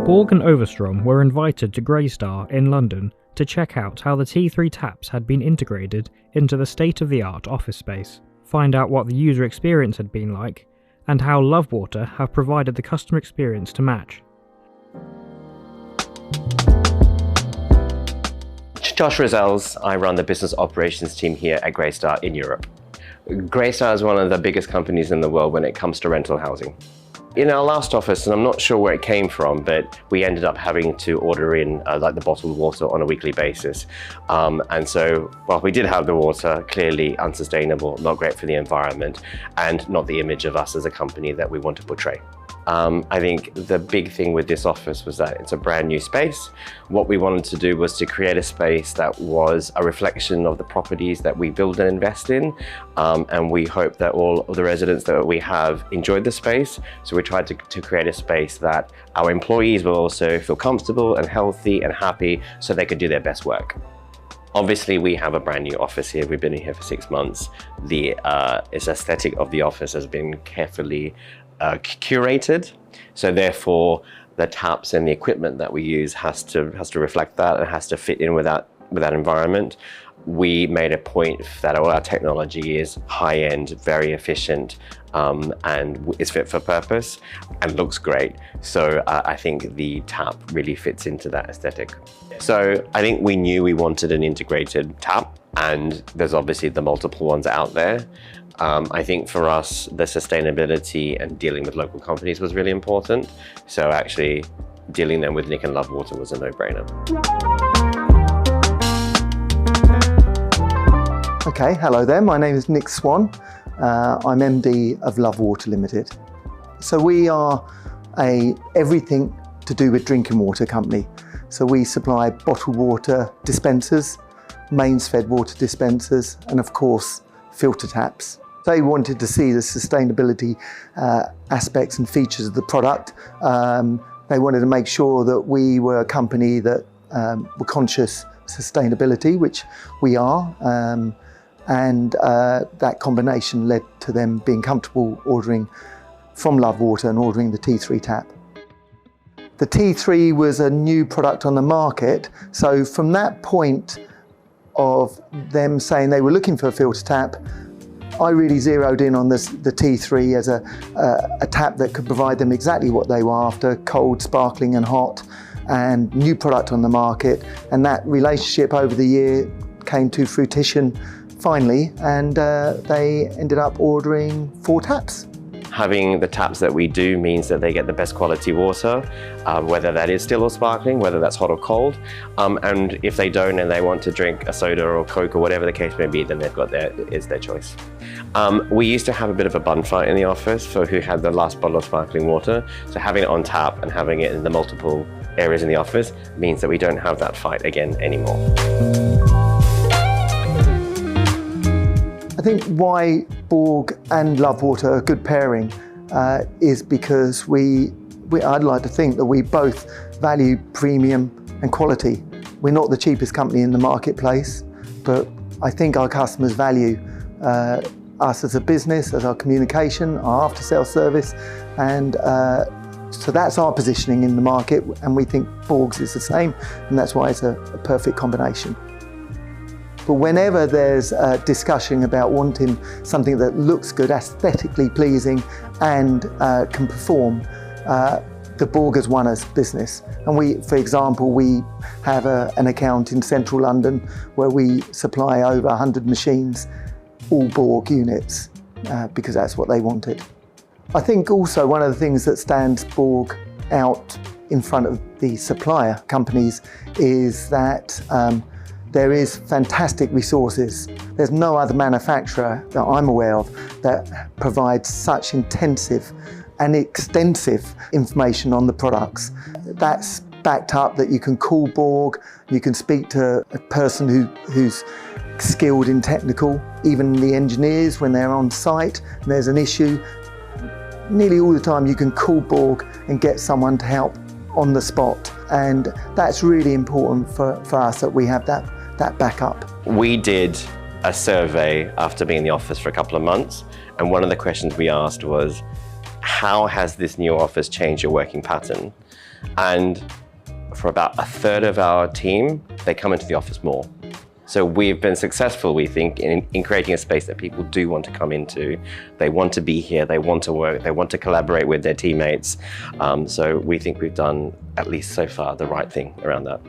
Borg and Overstrom were invited to Greystar in London to check out how the T3 taps had been integrated into the state-of-the-art office space, find out what the user experience had been like, and how Lovewater have provided the customer experience to match. Josh Rizels, I run the business operations team here at Greystar in Europe. Greystar is one of the biggest companies in the world when it comes to rental housing. In our last office, and I'm not sure where it came from, but we ended up having to order in like the bottled water on a weekly basis. And so, while we did have the water, clearly unsustainable, not great for the environment, and not the image of us as a company that we want to portray. I think the big thing with this office was that it's a brand new space. What we wanted to do was to create a space that was a reflection of the properties that we build and invest in. And we hope that all of the residents that we have enjoyed the space. So we tried to create a space that our employees will also feel comfortable and healthy and happy so they could do their best work. Obviously, we have a brand new office here. We've been in here for 6 months. The aesthetic of the office has been carefully curated, so therefore the taps and the equipment that we use has to reflect that and has to fit in with that environment. We made a point that all our technology is high-end, very efficient, and is fit for purpose and looks great. So I think the tap really fits into that aesthetic. So I think we knew we wanted an integrated tap, and there's obviously the multiple ones out there. I think for us, the sustainability and dealing with local companies was really important. So actually, dealing them with Nick and Lovewater was a no-brainer. Okay, hello there. My name is Nick Swan. I'm MD of Lovewater Limited. So we are everything to do with drinking water company. So we supply bottled water dispensers, mains fed water dispensers, and of course, filter taps. They wanted to see the sustainability aspects and features of the product. They wanted to make sure that we were a company that were conscious of sustainability, which we are. And that combination led to them being comfortable ordering from Lovewater and ordering the T3 tap. The T3 was a new product on the market, so from that point of them saying they were looking for a filter tap, I really zeroed in on the T3 as a tap that could provide them exactly what they were after: cold, sparkling and hot, and new product on the market. And that relationship over the year came to fruition finally, and they ended up ordering 4 taps. Having the taps that we do means that they get the best quality water, whether that is still or sparkling, whether that's hot or cold. And if they don't and they want to drink a soda or Coke or whatever the case may be, then they've got it's their choice. We used to have a bit of a bun fight in the office for who had the last bottle of sparkling water. So having it on tap and having it in the multiple areas in the office means that we don't have that fight again anymore. I think why Borg and Lovewater are a good pairing is because I'd like to think that we both value premium and quality. We're not the cheapest company in the marketplace, but I think our customers value us as a business, as our communication, our after-sales service, and so that's our positioning in the market, and we think Borg's is the same, and that's why it's a perfect combination. But whenever there's a discussion about wanting something that looks good, aesthetically pleasing, and can perform, the Borg has won us business. And for example, we have an account in central London where we supply over 100 machines, all Borg units, because that's what they wanted. I think also one of the things that stands Borg out in front of the supplier companies is that there is fantastic resources. There's no other manufacturer that I'm aware of that provides such intensive and extensive information on the products. That's backed up that you can call Borg, you can speak to a person who's skilled in technical, even the engineers when they're on site and there's an issue. Nearly all the time you can call Borg and get someone to help on the spot. And that's really important for us that we have that backup. We did a survey after being in the office for a couple of months, and one of the questions we asked was, how has this new office changed your working pattern? And for about a third of our team, they come into the office more. So we've been successful, we think, in creating a space that people do want to come into. They want to be here, they want to work, they want to collaborate with their teammates. So we think we've done, at least so far, the right thing around that.